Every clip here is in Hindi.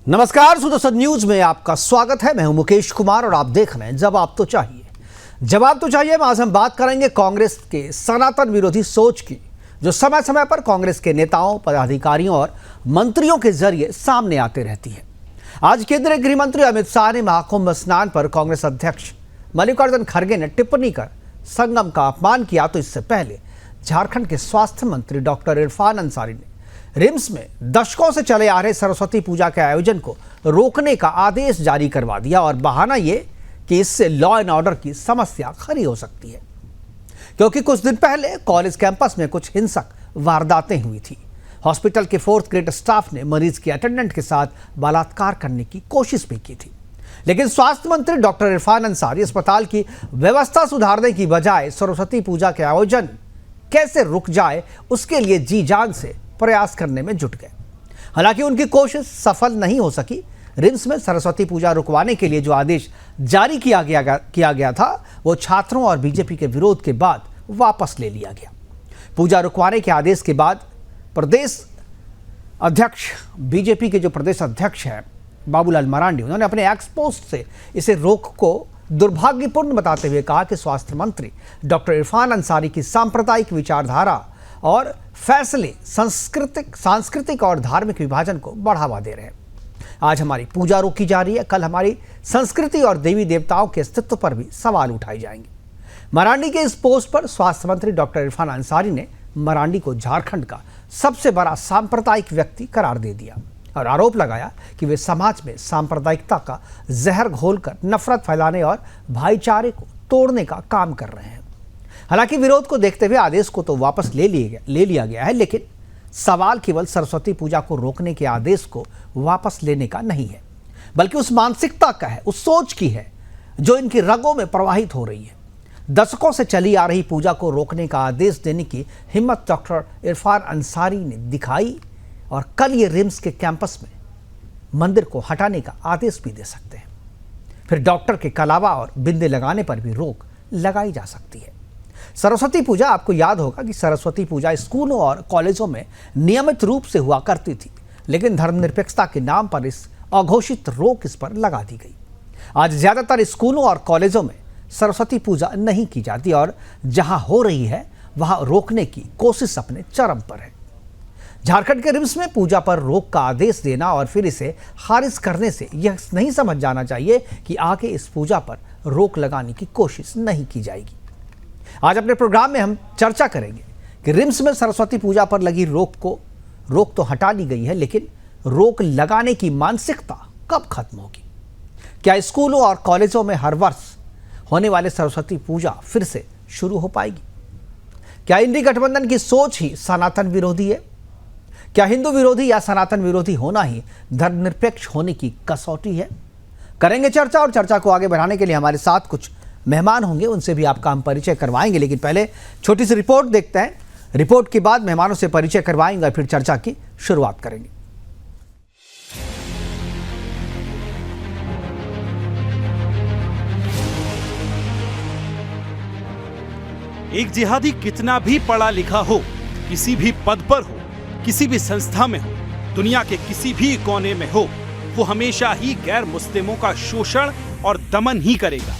नमस्कार सुदर्शन न्यूज में आपका स्वागत है। मैं हूं मुकेश कुमार और आप देख रहे हैं जवाब तो चाहिए में आज हम बात करेंगे कांग्रेस के सनातन विरोधी सोच की, जो समय समय पर कांग्रेस के नेताओं, पदाधिकारियों और मंत्रियों के जरिए सामने आते रहती है। आज केंद्रीय गृह मंत्री अमित शाह ने महाकुंभ स्नान पर कांग्रेस अध्यक्ष मल्लिकार्जुन खड़गे ने टिप्पणी कर संगम का अपमान किया, तो इससे पहले झारखंड के स्वास्थ्य मंत्री डॉक्टर इरफान अंसारी ने रिम्स में दशकों से चले आ रहे सरस्वती पूजा के आयोजन को रोकने का आदेश जारी करवा दिया और बहाना ये कि इससे लॉ एंड ऑर्डर की समस्या खड़ी हो सकती है, क्योंकि कुछ दिन पहले कॉलेज कैंपस में कुछ हिंसक वारदातें हुई थी। हॉस्पिटल के 4th ग्रेड स्टाफ ने मरीज की अटेंडेंट के साथ बलात्कार करने की कोशिश भी की थी, लेकिन स्वास्थ्य मंत्री डॉक्टर इरफान अंसारी अस्पताल की व्यवस्था सुधारने की बजाय सरस्वती पूजा के आयोजन कैसे रुक जाए उसके लिए जी जान से प्रयास करने में जुट गए। हालांकि उनकी कोशिश सफल नहीं हो सकी। रिम्स में सरस्वती पूजा रुकवाने के लिए जो आदेश जारी किया गया था वो छात्रों और बीजेपी के विरोध के बाद वापस ले लिया गया। पूजा रुकवाने के आदेश के बाद प्रदेश अध्यक्ष, बीजेपी के जो प्रदेश अध्यक्ष हैं बाबूलाल मरांडी, उन्होंने अपने एक्स पोस्ट से इसे रोक को दुर्भाग्यपूर्ण बताते हुए कहा कि स्वास्थ्य मंत्री डॉक्टर इरफान अंसारी की सांप्रदायिक विचारधारा और फैसले सांस्कृतिक और धार्मिक विभाजन को बढ़ावा दे रहे हैं। आज हमारी पूजा रोकी जा रही है, कल हमारी संस्कृति और देवी देवताओं के अस्तित्व पर भी सवाल उठाए जाएंगे। मरांडी के इस पोस्ट पर स्वास्थ्य मंत्री डॉक्टर इरफान अंसारी ने मरांडी को झारखंड का सबसे बड़ा सांप्रदायिक व्यक्ति करार दे दिया और आरोप लगाया कि वे समाज में सांप्रदायिकता का जहर घोलकर नफरत फैलाने और भाईचारे को तोड़ने का काम कर रहे हैं। हालांकि विरोध को देखते हुए आदेश को तो वापस ले लिया गया है, लेकिन सवाल केवल सरस्वती पूजा को रोकने के आदेश को वापस लेने का नहीं है, बल्कि उस मानसिकता का है, उस सोच की है जो इनकी रगों में प्रवाहित हो रही है। दशकों से चली आ रही पूजा को रोकने का आदेश देने की हिम्मत डॉक्टर इरफान अंसारी ने दिखाई और कल ये रिम्स के कैंपस में मंदिर को हटाने का आदेश भी दे सकते हैं। फिर डॉक्टर के कलावा और बिंदे लगाने पर भी रोक लगाई जा सकती है। सरस्वती पूजा, आपको याद होगा कि सरस्वती पूजा स्कूलों और कॉलेजों में नियमित रूप से हुआ करती थी, लेकिन धर्मनिरपेक्षता के नाम पर इस अघोषित रोक इस पर लगा दी गई। आज ज्यादातर स्कूलों और कॉलेजों में सरस्वती पूजा नहीं की जाती और जहां हो रही है वहां रोकने की कोशिश अपने चरम पर है। झारखंड के रिम्स में पूजा पर रोक का आदेश देना और फिर इसे खारिज करने से यह नहीं समझ जाना चाहिए कि आगे इस पूजा पर रोक लगाने की कोशिश नहीं की जाएगी। आज अपने प्रोग्राम में हम चर्चा करेंगे कि रिम्स में सरस्वती पूजा पर लगी रोक तो हटा ली गई है, लेकिन रोक लगाने की मानसिकता कब खत्म होगी? क्या स्कूलों और कॉलेजों में हर वर्ष होने वाले सरस्वती पूजा फिर से शुरू हो पाएगी? क्या इंडी गठबंधन की सोच ही सनातन विरोधी है? क्या हिंदू विरोधी या सनातन विरोधी होना ही धर्मनिरपेक्ष होने की कसौटी है? करेंगे चर्चा, और चर्चा को आगे बढ़ाने के लिए हमारे साथ कुछ मेहमान होंगे, उनसे भी आपका हम परिचय करवाएंगे। लेकिन पहले छोटी सी रिपोर्ट देखते हैं। रिपोर्ट के बाद मेहमानों से परिचय करवाएंगे और फिर चर्चा की शुरुआत करेंगे। एक जिहादी कितना भी पढ़ा लिखा हो, किसी भी पद पर हो, किसी भी संस्था में हो, दुनिया के किसी भी कोने में हो, वो हमेशा ही गैर मुस्लिमों का शोषण और दमन ही करेगा।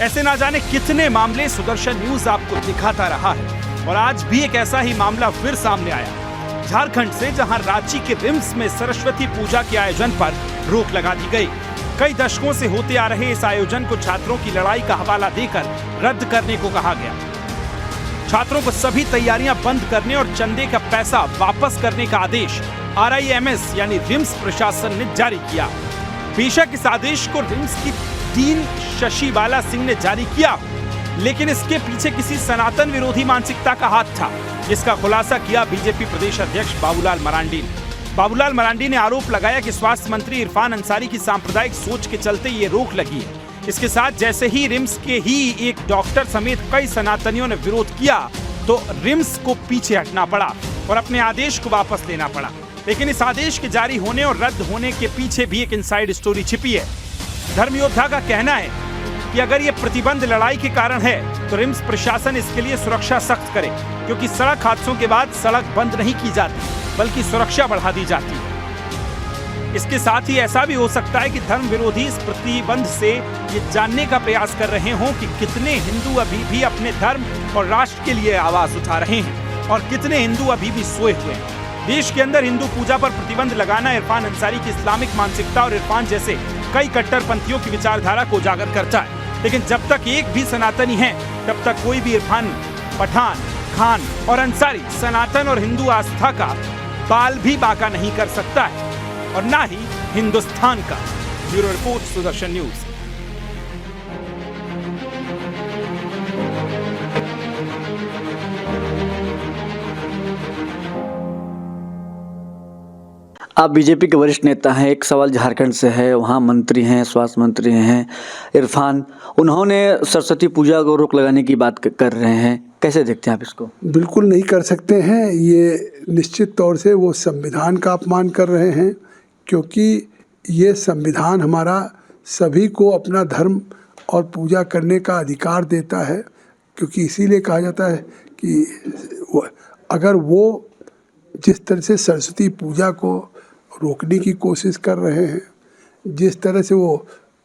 ऐसे ना जाने कितने मामले सुदर्शन न्यूज आपको दिखाता रहा है, और आज भी एक ऐसा ही मामला फिर सामने आया झारखंड से, जहां रांची के रिम्स में सरस्वती पूजा के आयोजन पर रोक लगा दी गई। कई दशकों से होते आ रहे इस आयोजन को छात्रों की लड़ाई का हवाला देकर रद्द करने को कहा गया। छात्रों को सभी तैयारियां बंद करने और चंदे का पैसा वापस करने का आदेश RIMS यानी रिम्स प्रशासन ने जारी किया। बेशक इस आदेश को रिम्स की डीन शशि बाला सिंह ने जारी किया, लेकिन इसके पीछे किसी सनातन विरोधी मानसिकता का हाथ था, जिसका खुलासा किया बीजेपी प्रदेश अध्यक्ष बाबूलाल मरांडी ने। बाबूलाल मरांडी ने आरोप लगाया कि स्वास्थ्य मंत्री इरफान अंसारी की सांप्रदायिक सोच के चलते ये रोक लगी है। इसके साथ जैसे ही रिम्स के ही एक डॉक्टर समेत कई सनातनियों ने विरोध किया, तो रिम्स को पीछे हटना पड़ा और अपने आदेश को वापस लेना पड़ा। लेकिन इस आदेश के जारी होने और रद्द होने के पीछे भी एक इनसाइड स्टोरी छिपी है। धर्म योद्धा का कहना है कि अगर ये प्रतिबंध लड़ाई के कारण है, तो रिम्स प्रशासन इसके लिए सुरक्षा सख्त करे, क्योंकि सड़क हादसों के बाद सड़क बंद नहीं की जाती, बल्कि सुरक्षा बढ़ा दी जाती है। इसके साथ ही ऐसा भी हो सकता है कि धर्म विरोधी इस प्रतिबंध से ये जानने का प्रयास कर रहे हों कि कितने हिंदू अभी भी अपने धर्म और राष्ट्र के लिए आवाज उठा रहे हैं और कितने हिंदू अभी भी सोए हुए हैं। देश के अंदर हिंदू पूजा पर प्रतिबंध लगाना इरफान अंसारी की इस्लामिक मानसिकता और इरफान जैसे कई कट्टरपंथियों की विचारधारा को उजागर करता है। लेकिन जब तक एक भी सनातनी है तब तक कोई भी इरफान, पठान, खान और अंसारी सनातन और हिंदू आस्था का बाल भी बाका नहीं कर सकता है और ना ही हिंदुस्तान का। Bureau report, Sudarshan news. आप बीजेपी के वरिष्ठ नेता हैं। एक सवाल झारखंड से है, वहाँ मंत्री हैं, स्वास्थ्य मंत्री हैं इरफान, उन्होंने सरस्वती पूजा को रोक लगाने की बात कर रहे हैं। कैसे देखते हैं आप इसको? बिल्कुल नहीं कर सकते हैं। ये निश्चित तौर से वो संविधान का अपमान कर रहे हैं, क्योंकि ये संविधान हमारा सभी को अपना धर्म और पूजा करने का अधिकार देता है। क्योंकि इसीलिए कहा जाता है कि अगर वो जिस तरह से सरस्वती पूजा को रोकने की कोशिश कर रहे हैं, जिस तरह से वो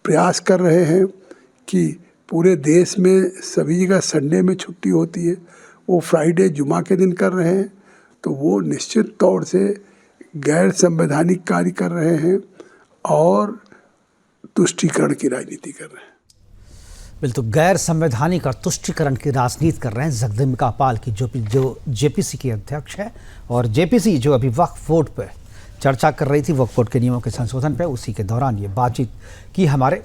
प्रयास कर रहे हैं कि पूरे देश में सभी जगह संडे में छुट्टी होती है, वो फ्राइडे जुमा के दिन कर रहे हैं, तो वो निश्चित तौर से गैर संवैधानिक कार्य कर रहे हैं और तुष्टीकरण की राजनीति कर रहे हैं। बिल्कुल गैर संवैधानिक और तुष्टीकरण की राजनीति कर रहे हैं। जगदम्बिका पाल की जो जेपीसी की अध्यक्ष है और जेपीसी जो अभी वक्फ बोर्ड पर चर्चा कर रही थी, वक्फ बोर्ड के नियमों के संशोधन पे, उसी के दौरान ये बातचीत की हमारे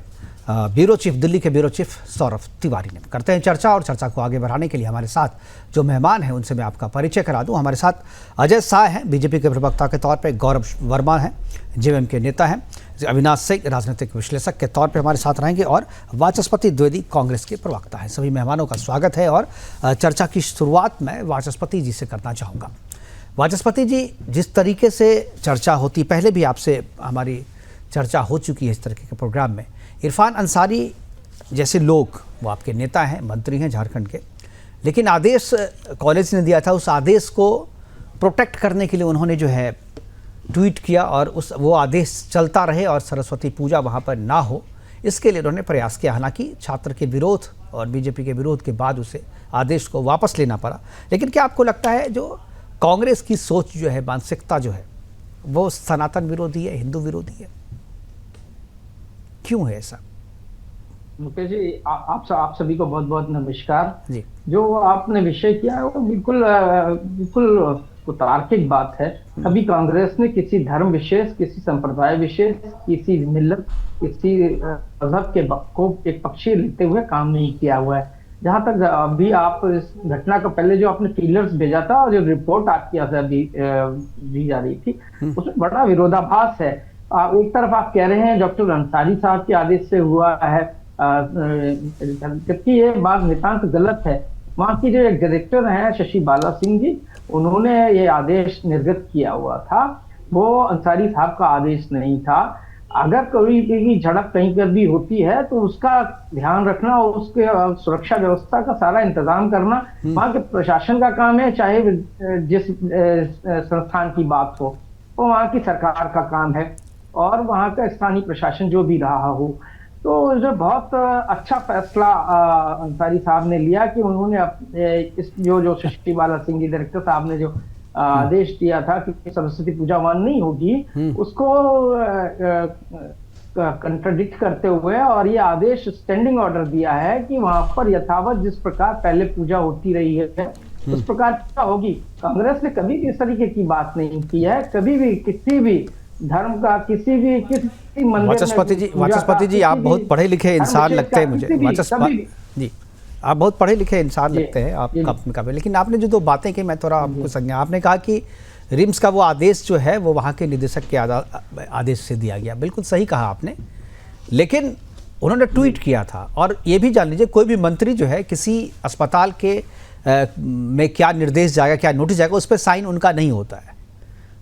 ब्यूरो चीफ, दिल्ली के ब्यूरो चीफ सौरभ तिवारी ने। करते हैं चर्चा, और चर्चा को आगे बढ़ाने के लिए हमारे साथ जो मेहमान हैं उनसे मैं आपका परिचय करा दूं। हमारे साथ अजय शाह हैं, बीजेपी के प्रवक्ता के तौर पे, गौरव वर्मा हैं, जेएमएम के नेता हैं, अविनाश सिंह राजनीतिक विश्लेषक के तौर पे हमारे साथ रहेंगे, और वाचस्पति द्विवेदी कांग्रेस के प्रवक्ता हैं। सभी मेहमानों का स्वागत है और चर्चा की शुरुआत मैं वाचस्पति जी से करना चाहूँगा। वाचस्पति जी, जिस तरीके से चर्चा होती, पहले भी आपसे हमारी चर्चा हो चुकी है इस तरीके के प्रोग्राम में, इरफान अंसारी जैसे लोग, वो आपके नेता हैं, मंत्री हैं झारखंड के, लेकिन आदेश कॉलेज ने दिया था, उस आदेश को प्रोटेक्ट करने के लिए उन्होंने जो है ट्वीट किया और वो आदेश चलता रहे और सरस्वती पूजा वहाँ पर ना हो, इसके लिए उन्होंने प्रयास किया। हालांकि छात्र के विरोध और बीजेपी के विरोध के बाद उसे आदेश को वापस लेना पड़ा। लेकिन क्या आपको लगता है जो कांग्रेस की सोच जो है, मानसिकता जो है, वो सनातन विरोधी है, हिंदू विरोधी है? क्यों है ऐसा? मुकेश जी, आप सभी को बहुत बहुत नमस्कार जी। जो आपने विषय किया है वो बिल्कुल तार्किक बात है। कभी कांग्रेस ने किसी धर्म विशेष, किसी संप्रदाय विशेष, किसी मिल्लत, किसी मजहब के को एक पक्षी लेते हुए काम नहीं किया हुआ है। जहां तक अभी आप इस घटना का पहले जो आपने ट्रेलर्स भेजा था और जो रिपोर्ट आपकी दी जा रही थी, उसमें बड़ा विरोधाभास है। एक तरफ आप कह रहे हैं डॉक्टर अंसारी साहब के आदेश से हुआ है, जबकि ये बात नितांत गलत है। वहाँ की जो एक डायरेक्टर हैं शशि बाला सिंह जी, उन्होंने ये आदेश निर्गत किया हुआ था, वो अंसारी साहब का आदेश नहीं था। अगर कोई भी झड़प कहीं पर भी होती है तो उसका ध्यान रखना और उसके सुरक्षा व्यवस्था का सारा इंतजाम करना वहाँ के प्रशासन का काम है, चाहे जिस संस्थान की बात हो, वो वहाँ की सरकार का काम है और वहाँ का स्थानीय प्रशासन जो भी रहा हो। तो जो बहुत अच्छा फैसला अंसारी साहब ने लिया कि उन्होंने इस जो शशि बाला सिंह जी डायरेक्टर साहब ने जो आदेश दिया था कि सरस्वती पूजा वहां नहीं होगी, उसको कंट्राडिक्ट करते हुए और ये आदेश स्टैंडिंग ऑर्डर दिया है कि वहां पर यथावत जिस प्रकार पहले पूजा होती रही है उस प्रकार पूजा होगी। कांग्रेस ने कभी भी इस तरीके की बात नहीं की है, कभी भी किसी भी धर्म का किसी मंदिर। वाचस्पति जी आप बहुत पढ़े लिखे इंसान लगते हैं मुझे। वाचस्पति जी, आप बहुत पढ़े लिखे इंसान लगते हैं आप, लेकिन आपने जो दो बातें की मैं थोड़ा आपको समझा। आपने कहा कि रिम्स का वो आदेश जो है वो वहाँ के निदेशक के आदेश से दिया गया, बिल्कुल सही कहा आपने, लेकिन उन्होंने ट्वीट किया था। और ये भी जान लीजिए, कोई भी मंत्री जो है किसी अस्पताल के में क्या निर्देश जाएगा, क्या नोटिस जाएगा, उस पर साइन उनका नहीं होता है,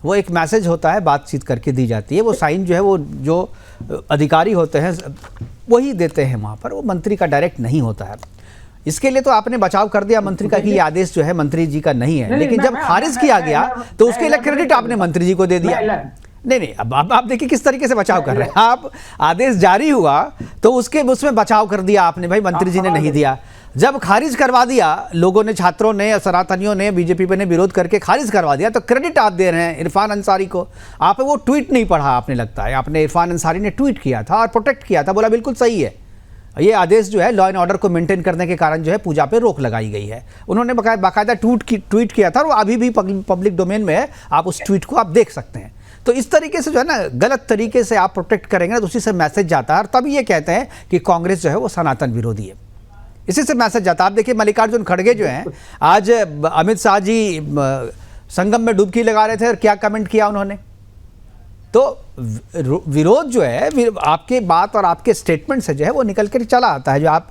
वो एक मैसेज होता है, बातचीत करके दी जाती है। वो साइन जो है वो जो अधिकारी होते हैं वही देते हैं वहाँ पर, वो मंत्री का डायरेक्ट नहीं होता है। इसके लिए तो आपने बचाव कर दिया मंत्री का कि ये आदेश जो है मंत्री जी का नहीं है, लेकिन जब खारिज किया गया तो उसके लिए क्रेडिट आपने मंत्री जी को दे दिया। नहीं, अब आप देखिए किस तरीके से बचाव कर रहे हैं आप। आदेश जारी हुआ तो उसमें बचाव कर दिया आपने, भाई मंत्री जी ने नहीं दिया। जब खारिज करवा दिया लोगों ने, छात्रों ने, सनातनियों ने, बीजेपी पे ने विरोध करके खारिज करवा दिया, तो क्रेडिट आप दे रहे हैं इरफान अंसारी को। आप वो ट्वीट नहीं पढ़ा आपने, लगता है आपने। इरफान अंसारी ने ट्वीट किया था और प्रोटेक्ट किया था, बोला बिल्कुल सही है, ये आदेश जो है लॉ एंड ऑर्डर को मेंटेन करने के कारण जो है पूजा पे रोक लगाई गई है। उन्होंने बाकायदा ट्वीट किया था और वो अभी भी पब्लिक डोमेन में है, आप उस ट्वीट को आप देख सकते हैं। तो इस तरीके से जो है ना, गलत तरीके से आप प्रोटेक्ट करेंगे ना तो उसी से मैसेज जाता है, और तभी ये कहते हैं कि कांग्रेस जो है वो सनातन विरोधी है, इसी से मैसेज जाता है। आप देखिए मल्लिकार्जुन खड़गे जो हैं, आज अमित शाह जी संगम में डुबकी लगा रहे थे और क्या कमेंट किया उन्होंने। तो विरोध जो है आपके बात और आपके स्टेटमेंट से जो है वो निकल कर चला आता है। जो आप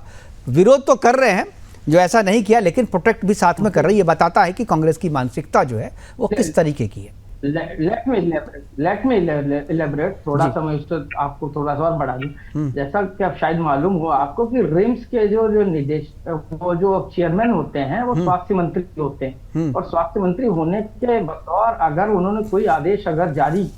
विरोध तो कर रहे हैं, जो ऐसा नहीं किया, लेकिन प्रोटेक्ट भी साथ में कर रही है, बताता है कि कांग्रेस की मानसिकता जो है वो किस तरीके की है। लेट मी इलेबरेट थोड़ा सा, मैं उसको आपको थोड़ा सा और बढ़ा दूं। जैसा कि आप शायद मालूम हो आपको कि रिम्स के जो वो जो चेयरमैन होते हैं वो स्वास्थ्य मंत्री होते हैं, और स्वास्थ्य मंत्री होने के बतौर अगर उन्होंने कोई आदेश अगर जारी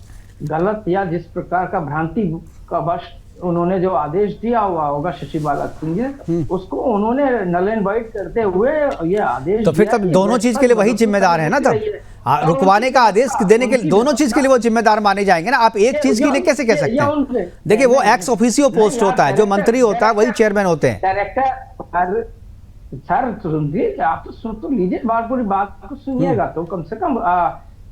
गलत या जिस प्रकार का भ्रांति का वश उन्होंने जो आदेश दिया हुआ होगा शशि बाला सिंह जी, उसको उन्होंने नल एंड वाइट करते हुए ये आदेश, तो फिर तब दोनों चीज के लिए वही जिम्मेदार है ना, तब रुकवाने का आदेश देने के लिए दोनों चीज के लिए वो जिम्मेदार माने जाएंगे ना। आप एक चीज के लिए कैसे कह सकते हैं? देखिए वो एक्स ऑफिसियो पोस्ट होता है, जो मंत्री होता है वही चेयरमैन होते हैं। डायरेक्टर सर सुनिए, आप तो सुन तो लीजिए, पूरी बात को सुनिएगा तो कम से कम।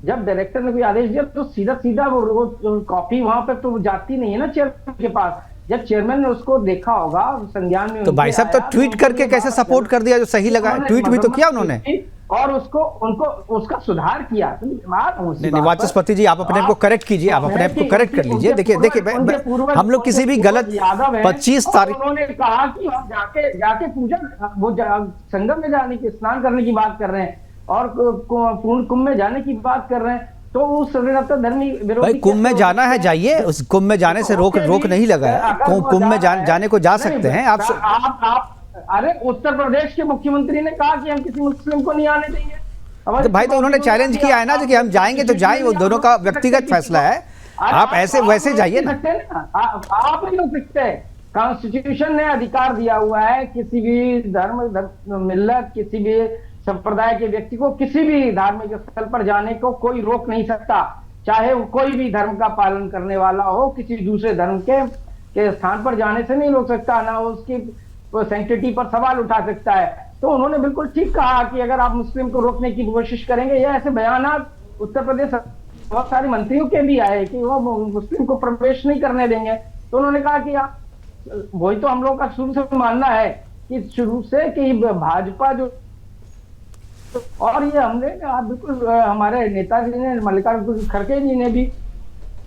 जब डायरेक्टर ने कोई आदेश दिया तो सीधा वो कॉपी वहां पर तो जाती नहीं है ना चेयरमैन के पास। जब चेयरमैन ने उसको देखा होगा संज्ञान में, तो भाई साहब तो ट्वीट करके कैसे सपोर्ट कर दिया जो सही लगा है? ट्वीट भी तो किया उन्होंने और उनको उसका सुधार किया। नहीं, वाचस्पति जी आप अपने आप को करेक्ट कीजिए, आप अपने आप को करेक्ट कर लीजिए। देखिए हम लोग किसी भी गलत 25 तारीख उन्होंने कहा कि हम जाके पूजा वो संगम में जाने की, स्नान करने की बात कर रहे हैं और पूर्ण कुंभ में जाने की बात कर रहे हैं, तो उस धर्मी भाई कुंभ में जाना है जाइए, उस कुंभ में जाने से रोक नहीं लगा है। कुंभ में जाने को जा सकते हैं आप। अरे उत्तर प्रदेश के मुख्यमंत्री ने कहा कि हम किसी मुस्लिम को नहीं आने देंगे। तो भाई तो उन्होंने चैलेंज किया है ना कि हम जाएंगे तो जाए, वो दोनों का व्यक्तिगत फैसला है। आप ऐसे वैसे जाइए ना, आप नहीं रोक सकते। कॉन्स्टिट्यूशन ने अधिकार दिया हुआ है किसी भी धर्म मिल्लत, किसी भी संप्रदाय के व्यक्ति को किसी भी धार्मिक स्थल पर जाने को कोई रोक नहीं सकता, चाहे वो कोई भी धर्म का पालन करने वाला हो। किसी दूसरे धर्म के स्थान पर जाने से नहीं रोक सकता, ना उसकी सैंक्टिटी पर सवाल उठा सकता है। तो उन्होंने बिल्कुल ठीक कहा कि अगर आप मुस्लिम को रोकने की कोशिश करेंगे, या ऐसे बयानात उत्तर प्रदेश बहुत सारे मंत्रियों के भी आए कि वो मुस्लिम को प्रवेश नहीं करने देंगे। तो उन्होंने कहा कि आप, वही तो हम लोग का शुरू से मानना है कि शुरू से कि भाजपा जो, और ये हमने बिल्कुल हमारे नेताजी ने, मल्लिकार्जुन खड़गे जी ने भी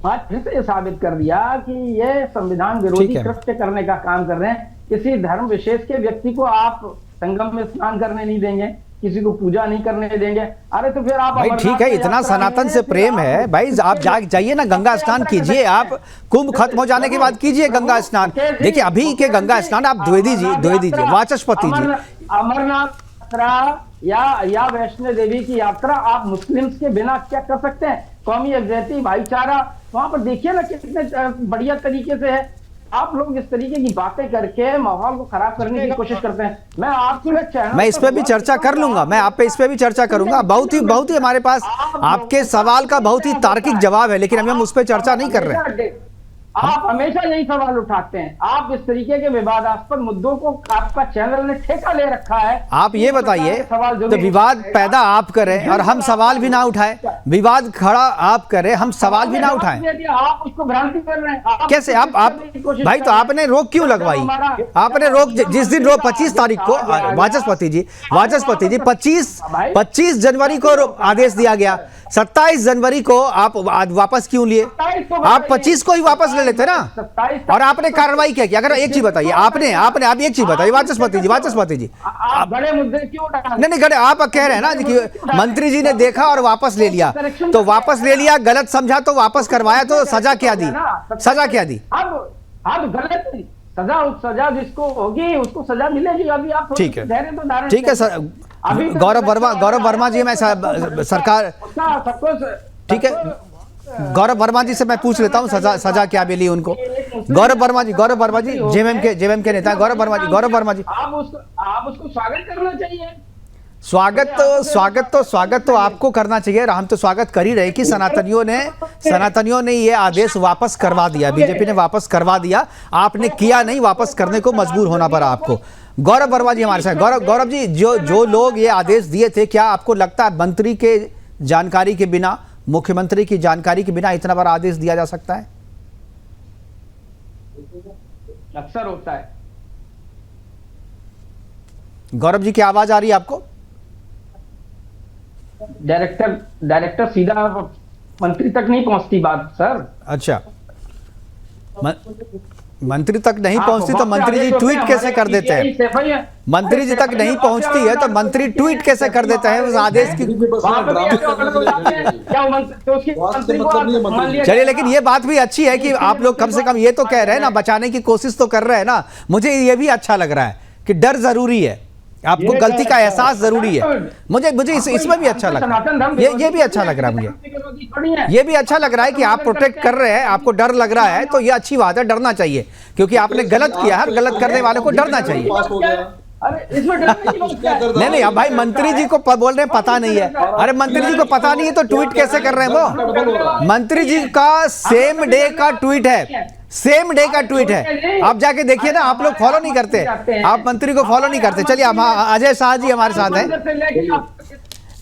आज फिर से ये साबित कर दिया कि ये संविधान विरोधी कृत्य करने का काम कर रहे हैं। किसी धर्म विशेष के व्यक्ति को आप संगम में स्नान करने नहीं देंगे, किसी को पूजा नहीं करने देंगे। अरे तो फिर आप भाई ठीक है, इतना सनातन से प्रेम है भाई, आप जाइए ना, गंगा स्नान कीजिए। आप कुंभ खत्म हो जाने के बाद कीजिए गंगा स्नान। देखिए अभी के गंगा स्नान आप द्विवेदी जी, वाचस्पति जी, अमरनाथ या वैष्णो देवी की यात्रा आप मुस्लिम्स के बिना क्या कर सकते हैं? कौमी यकजहती, भाईचारा वहां पर देखिए ना कितने बढ़िया तरीके से है। आप लोग इस तरीके की बातें करके माहौल को खराब करने की कोशिश करते हैं। मैं इस पे भी चर्चा कर लूंगा, मैं आप पे इस पे भी चर्चा करूंगा। बहुत ही हमारे पास आपके सवाल का बहुत ही तार्किक जवाब है, लेकिन अभी हम उस पर चर्चा नहीं कर रहे हैं। आप हमेशा यही सवाल उठाते हैं। आप इस तरीके के विवादास्पद मुद्दों को आपका चैनल ने ठेका ले रखा है। आप ये बताइए, तो विवाद पैदा आप करें और हम सवाल भी ना उठाएं, विवाद खड़ा आप करें, हम सवाल भी ना उठाएं। आप उसको भ्रांति कर रहे हैं। कैसे आप भाई, तो आपने रोक क्यों लगवाई? आपने रोक जिस दिन 25 तारीख को वाचस्पति जी 25 जनवरी को आदेश दिया गया, 27 जनवरी को आप वापस क्यों लिए? आप 25 को ही वापस ले लेते ना, और आपने कार्रवाई क्या की? अगर एक चीज बताइए, आपने आप एक चीज बताइए वाचस्पति जी, आप बड़े मुद्दे क्यों उठा? नहीं गड़े, आप कह रहे हैं ना कि मंत्री जी ने देखा और वापस ले लिया, तो वापस ले लिया, गलत समझा तो वापस करवाया, तो सजा क्या दी? अब गलत सजा जिसको होगी उसको सजा मिलेगी। अभी आप ठीक है सर, गौरव वर्मा जी, मैं सरकार, ठीक है गौरव वर्मा जी से मैं पूछ लेता हूँ सजा क्या मिली उनको। गौरव वर्मा जी जेएमएम के नेता हैं। गौरव वर्मा जी आप उसको स्वागत करना चाहिए। स्वागत तो आपको करना चाहिए। हम तो स्वागत कर ही रहे कि सनातनियों ने ये आदेश वापस करवा दिया, बीजेपी ने वापस करवा दिया, आपने किया नहीं, वापस करने को मजबूर होना पड़ा आपको। गौरव वर्मा जी हमारे साथ। गौरव जी, जो लोग ये आदेश दिए थे, क्या आपको लगता है मंत्री के जानकारी के बिना, मुख्यमंत्री की जानकारी के बिना इतना बड़ा आदेश दिया जा सकता है? अक्सर होता है। गौरव जी की आवाज आ रही है आपको? डायरेक्टर सीधा मंत्री तक नहीं पहुंचती बात सर। अच्छा, मंत्री तक नहीं पहुंचती तो मंत्री जी ट्वीट कैसे कर देते हैं? मंत्री जी तक नहीं पहुंचती है तो मंत्री ट्वीट कैसे कर देते हैं उस आदेश की? चलिए, लेकिन ये बात भी अच्छी है कि आप लोग कम से कम ये तो कह रहे हैं ना, बचाने की कोशिश तो कर रहे हैं ना। मुझे ये भी अच्छा लग रहा है कि डर जरूरी है, आपको गलती का एहसास जरूरी है। मुझे इसमें भी अच्छा लग रहा है, ये भी अच्छा लग रहा है मुझे। ये भी अच्छा लग रहा है कि आप प्रोटेक्ट कर रहे हैं, आपको डर लग रहा है, तो ये अच्छी बात है, डरना चाहिए, क्योंकि आपने गलत किया है, गलत करने वाले को डरना चाहिए। नहीं, अब भाई मंत्री जी को बोल रहे हैं पता नहीं है। अरे मंत्री जी को पता नहीं है तो ट्वीट कैसे कर रहे हैं वो? मंत्री जी का सेम डे का ट्वीट है, आप जाके देखिए ना। आप लोग फॉलो नहीं करते, आप मंत्री को फॉलो नहीं करते। चलिए, अजय शाह जी हमारे साथ हैं।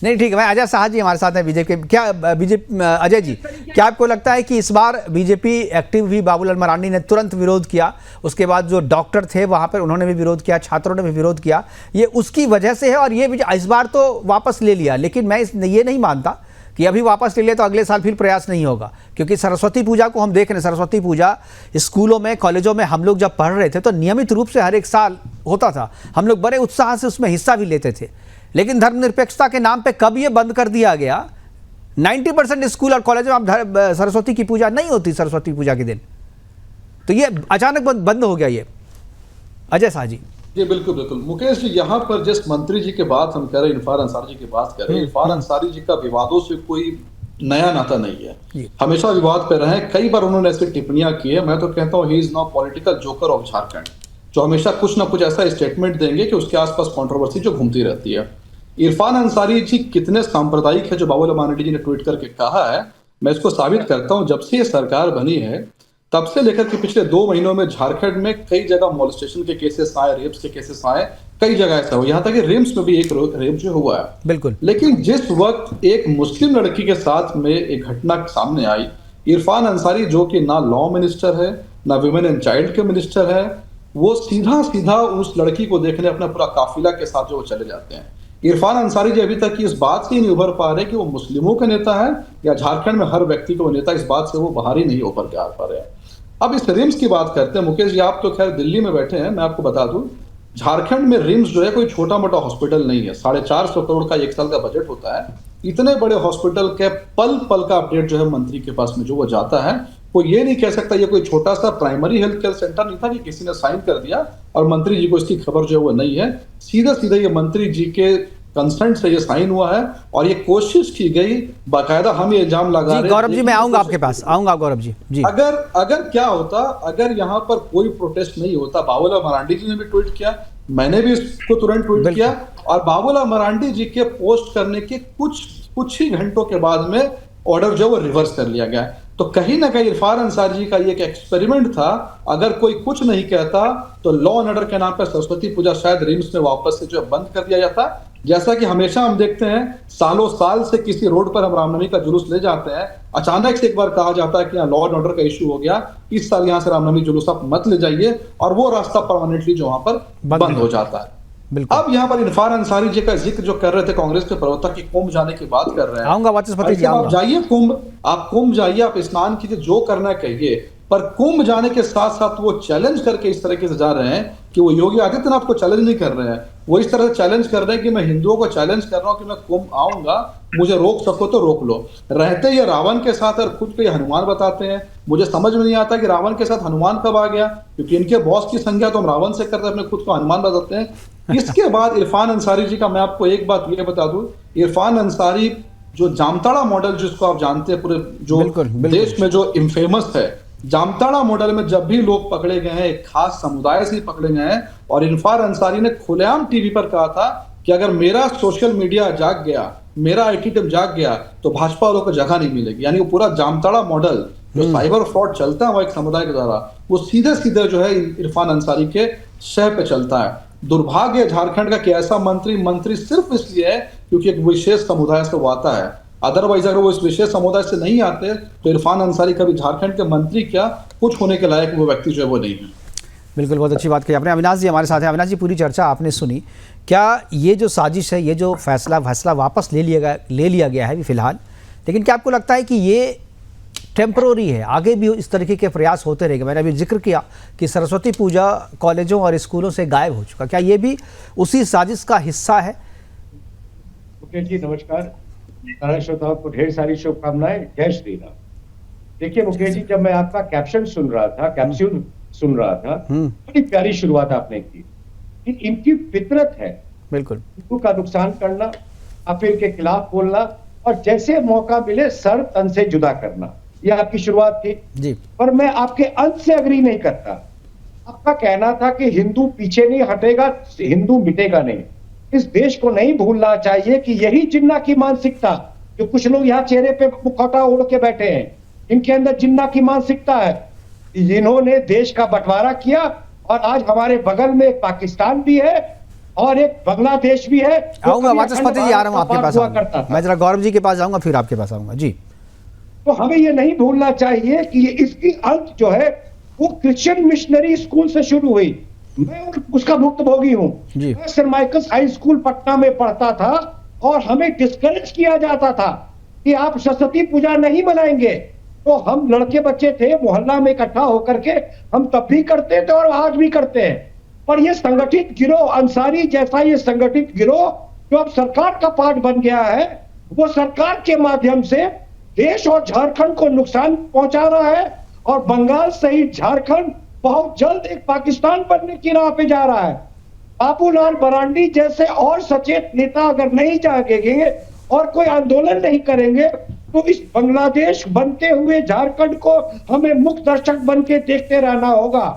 नहीं, ठीक है भाई, अजय शाह जी हमारे साथ हैं बीजेपी के। क्या अजय जी, क्या आपको लगता है कि इस बार बीजेपी एक्टिव हुई? बाबूलाल मरांडी ने तुरंत विरोध किया, उसके बाद जो डॉक्टर थे वहां पर उन्होंने भी विरोध किया, छात्रों ने भी विरोध किया, ये उसकी वजह से है। और ये इस बार तो वापस ले लिया, लेकिन मैं ये नहीं मानता कि अभी वापस ले लिया तो अगले साल फिर प्रयास नहीं होगा, क्योंकि सरस्वती पूजा को हम देख रहे हैं। सरस्वती पूजा स्कूलों में, कॉलेजों में हम लोग जब पढ़ रहे थे तो नियमित रूप से हर एक साल होता था, हम लोग बड़े उत्साह से उसमें हिस्सा भी लेते थे। लेकिन धर्मनिरपेक्षता के नाम पे कब ये बंद कर दिया गया? 90% स्कूल और कॉलेज में अब सरस्वती की पूजा नहीं होती, सरस्वती पूजा के दिन, तो ये अचानक बंद हो गया ये। अजय शाह जी। जी बिल्कुल मुकेश जी, यहाँ पर जिस मंत्री जी के बात हम कह रहे हैं, इरफान अंसारी जी की बात कर रहे हैं, इरफान अंसारी जी का विवादों से कोई नया नाता नहीं है, हमेशा विवाद पे रहे। कई बार उन्होंने ऐसी टिप्पणियां की है। मैं तो कहता हूँ he is now political joker of Jharkhand, जो हमेशा कुछ ना कुछ ऐसा स्टेटमेंट देंगे कि उसके आसपास कंट्रोवर्सी जो घूमती रहती है। इरफान अंसारी जी कितने सांप्रदायिक है, जो बाबूलाल मरांडी जी ने ट्वीट करके कहा है, मैं इसको साबित करता हूं। जब से ये सरकार बनी है तब से लेकर के पिछले 2 महीनों में झारखंड में कई जगह मोलेस्टेशन के केसेस आए, रेप्स के केसेस आए, कई जगह ऐसा हुआ, यहाँ तक कि रिम्स में भी एक रेप जो हुआ है। बिल्कुल। लेकिन जिस वक्त एक मुस्लिम लड़की के साथ में एक घटना सामने आई, इरफान अंसारी जो कि ना लॉ मिनिस्टर है ना विमेन एंड चाइल्ड के मिनिस्टर है, वो सीधा उस लड़की को देखने अपना पूरा काफिला के साथ जो वो चले जाते हैं। इरफान अंसारी जी अभी तक इस बात से ही नहीं उभर पा रहे कि वो मुस्लिमों का नेता है या झारखंड में हर व्यक्ति को नेता, इस बात से वो बाहर ही नहीं उभर के आ पा रहे हैं। अब इस रिम्स की बात करते हैं मुकेश जी, आप तो खैर दिल्ली में बैठे हैं, मैं आपको बता दूं झारखंड में रिम्स जो है कोई छोटा मोटा हॉस्पिटल नहीं है। 450 करोड़ का 1 साल का बजट होता है। इतने बड़े हॉस्पिटल के पल पल का अपडेट जो है मंत्री के पास में जो वो जाता है, वो ये नहीं कह सकता ये कोई छोटा सा प्राइमरी हेल्थ केयर सेंटर नहीं था कि किसी ने साइन कर दिया और मंत्री जी को इसकी खबर जो है वो नहीं है। सीधा ये मंत्री जी के कंसेंट से ये साइन हुआ है और ये कोशिश की गई, बाकायदा हम ये इल्जाम लगा रहे हैं। गौरव जी, मैं आऊंगा आपके पास, आऊंगा गौरव जी। अगर क्या होता, अगर यहाँ पर कोई प्रोटेस्ट नहीं होता, बाबूलाल मरांडी जी ने भी ट्वीट किया, मैंने भी इसको तुरंत ट्वीट किया, और बाबूलाल मरांडी जी के पोस्ट करने के कुछ ही घंटों के बाद में ऑर्डर जो वो रिवर्स कर लिया गया। तो कहीं ना कहीं इरफान अंसारी जी का ये एक एक्सपेरिमेंट था। अगर कोई कुछ नहीं कहता तो लॉ एंड ऑर्डर के नाम पर सरस्वती पूजा शायद रिम्स में वापस से जो बंद कर दिया जाता। जैसा कि हमेशा हम देखते हैं, सालों साल से किसी रोड पर हम रामनवमी का जुलूस ले जाते हैं, अचानक से एक बार कहा जाता है कि यहाँ लॉ एंड ऑर्डर का इश्यू हो गया, इस साल यहाँ से रामनवमी जुलूस आप मत ले जाइए, और वो रास्ता परमानेंटली जो वहां पर बंद हो जाता है। अब यहाँ पर इरफान अंसारी जी का जिक्र जो कर रहे थे, कांग्रेस के प्रवक्ता की कुंभ जाने की बात कर रहे हैं। आऊंगा वाचस्पति जी, आप जाइए कुंभ, आप कुंभ जाइए, आप स्नान कीजिए, जो करना कहिए, पर कुंभ जाने के साथ साथ वो चैलेंज करके इस तरीके से जा रहे हैं कि वो योगी आदित्यनाथ को चैलेंज नहीं कर रहे हैं, वो इस तरह से चैलेंज कर रहे हैं कि मैं हिंदुओं को चैलेंज कर रहा हूं कि मैं कुंभ आऊंगा, मुझे रोक सको तो रोक लो। रहते ये रावण के साथ और खुद को ये हनुमान बताते हैं। मुझे समझ में नहीं आता कि रावण के साथ हनुमान कब आ गया, क्योंकि इनके बॉस की संज्ञा तो हम रावण से करते हैं, अपने खुद को हनुमान बताते हैं। इसके बाद इरफान अंसारी जी का मैं आपको एक बात ये बता दूं, इरफान अंसारी जो जामताड़ा मॉडल जिसको आप जानते हैं पूरे जो बिल्कुल, बिल्कुल। देश में जो इनफेमस है, जामताड़ा मॉडल में जब भी लोग पकड़े गए हैं एक खास समुदाय से ही पकड़े गए हैं, और इरफान अंसारी ने खुलेआम टीवी पर कहा था कि अगर मेरा सोशल मीडिया जाग गया, मेरा आईटी टीम जाग गया, तो भाजपा वालों को जगह नहीं मिलेगी। यानी वो पूरा जामताड़ा मॉडल जो साइबर फ्रॉड चलता है वो एक समुदाय के द्वारा, वो सीधे सीधे जो है इरफान अंसारी के शह पे चलता है। दुर्भाग्य झारखंड का कि ऐसा मंत्री सिर्फ इसलिए है क्योंकि एक विशेष समुदाय से वो आता है। अदरवाइज अगर वो इस विशेष समुदाय से नहीं आते तो इरफान अंसारी कभी झारखंड के मंत्री क्या, कुछ होने के लायक वो व्यक्ति जो है वो नहीं है। बिल्कुल, बहुत अच्छी बात कही आपने। अविनाश जी हमारे साथ हैं। अविनाश जी, पूरी चर्चा आपने सुनी, क्या ये जो साजिश है, ये जो फैसला वापस ले लिया गया है अभी फिलहाल, लेकिन क्या आपको लगता है कि ये टेम्पररी है, आगे भी इस तरीके के प्रयास होते रहेंगे? मैंने अभी जिक्र किया कि सरस्वती पूजा कॉलेजों और स्कूलों से गायब हो चुका, क्या ये भी उसी साजिश का हिस्सा है? मुकेश जी नमस्कार, सारे श्रोताओं को ढेर सारी शुभकामनाएं, जय श्री राम। देखिए मुकेश जी, जब मैं आपका कैप्सूल सुन रहा था, बड़ी प्यारी शुरुआत आपने की कि इनकी फितरत है बिल्कुल हिंदू का नुकसान करना, काफिर के खिलाफ बोलना, और जैसे मौका मिले सर तन से जुदा करना, ये आपकी शुरुआत थी जी। पर मैं आपके अंत से अग्री नहीं करता। आपका कहना था कि हिंदू पीछे नहीं हटेगा, हिंदू मिटेगा नहीं। इस देश को नहीं भूलना चाहिए कि यही जिन्ना की मानसिकता, जो कुछ लोग यहाँ चेहरे पे मुखौटा ओढ़ के बैठे हैं, इनके अंदर जिन्ना की मानसिकता है। इन्होंने देश का बंटवारा किया, और आज हमारे बगल में एक पाकिस्तान भी है और एक बांग्लादेश भी है। आऊंगा वाचस्पति जी, आ रहा हूँ आपके पास आऊंगा। मैं जरा गौरव जी के पास जाऊंगा, फिर आपके पास आऊंगा जी। तो हमें ये नहीं भूलना चाहिए कि ये इसकी अंत जो है वो क्रिश्चियन मिशनरी स्कूल से शुरू हुई। मैं उसका भुक्तभोगी हूँ। मैं sir Michael's high school Patna में पढ़ता था, और हमें डिस्करेज किया जाता था कि आप सरस्वती पूजा नहीं मनाएंगे। तो हम लड़के बच्चे थे, मोहल्ला में इकट्ठा होकर के हम तब भी करते थे और आज भी करते हैं। पर ये संगठित गिरोह, अंसारी जैसा ये संगठित गिरोह जो अब सरकार का पार्ट बन गया है, वो सरकार के माध्यम से देश और झारखंड को नुकसान पहुंचा रहा है, और बंगाल सहित झारखंड बहुत जल्द एक पाकिस्तान बनने की राह पे जा रहा है। बाबूलाल मरांडी जैसे और सचेत नेता अगर नहीं जागेंगे और कोई आंदोलन नहीं करेंगे, तो इस बांग्लादेश बनते हुए झारखंड को हमें मुख्य दर्शक बन के देखते रहना होगा।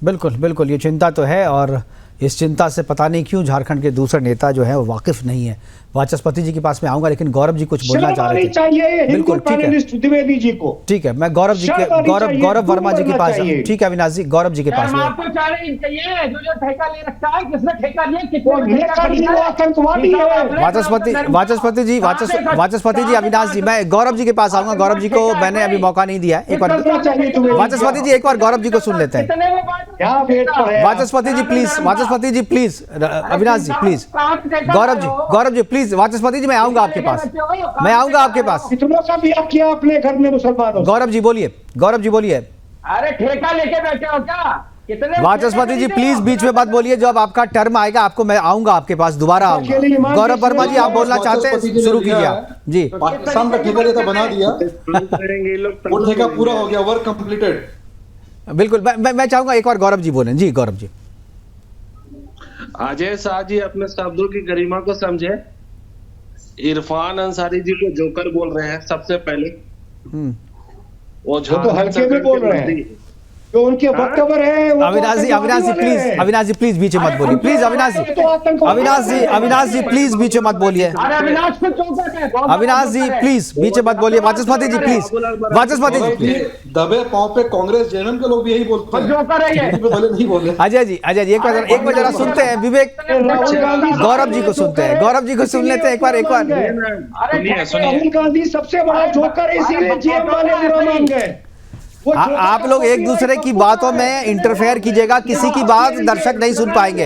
बिल्कुल बिल्कुल, ये चिंता तो है, और इस चिंता से पता नहीं क्यों झारखंड के दूसरे नेता जो है वो वाकिफ नहीं है। वाचस्पति जी के पास में आऊंगा, लेकिन गौरव जी कुछ बोलना चाह रहे थे। चाहिए बिल्कुल, ठीक है द्विवेदी जी को। ठीक है, मैं गौरव वर्मा जी के पास, ठीक है अविनाश जी, गौरव जी के पास में। आपको चाहिए जो ठेका ले रखा है, किसने ठेका लिया, कितने आतंकवादी है। वाचस्पति जी, अविनाश जी, मैं गौरव जी के पास आऊंगा। गौरव जी को मैंने अभी मौका नहीं दिया है, एक बार वाचस्पति जी, एक बार गौरव जी को सुन लेते हैं। Vachaspati ji please, Avinash ji please, Gaurav ji please, Vachaspati ji मैं आऊंगा आपके पास, कितनों का भी किया अपने घर में मुसलमानों। गौरव जी बोलिए। अरे ठेका लेके बैठे हो क्या? कितने वाचस्पति जी प्लीज बीच में मत बोलिए, जब आपका टर्म आएगा आपको मैं आऊंगा आपके पास, दोबारा आऊंगा। गौरव वर्मा जी आप बोलना चाहते हैं, शुरू कीजिए आप जी। पाकिस्तान का ठेका लेता बना दिया, वो ठेका पूरा हो गया, वर्क कंप्लीटेड। बिल्कुल, मैं चाहूंगा एक बार गौरव जी बोलें। जी गौरव जी। अजय शाह जी अपने शब्दों की गरिमा को समझे। इरफान अंसारी जी को जोकर बोल रहे हैं सबसे पहले, वो तो हल्के में बोल रहे हैं, जो उनके वक्तव्य है। अविनाश जी प्लीज बीच में मत बोलिए, प्लीज अविनाश जी प्लीज बीच में मत बोलिए। अविनाश जी प्लीज बीच में मत बोलिए। वाचस्पति जी प्लीज, दबे पांव पे कांग्रेस जेएमएम के लोग भी यही बोलते हैं, भले नहीं बोले। अजय जी एक बार जरा सुनते हैं, विवेक गौरव जी को सुनते हैं, गौरव जी को सुन लेते हैं एक बार। राहुल गांधी सबसे बड़ा जोकर है, इसीलिए जेएम वाले बुरा मान गए। आप लोग एक दूसरे की बातों में इंटरफेयर कीजिएगा, किसी की बात दर्शक नहीं सुन पाएंगे।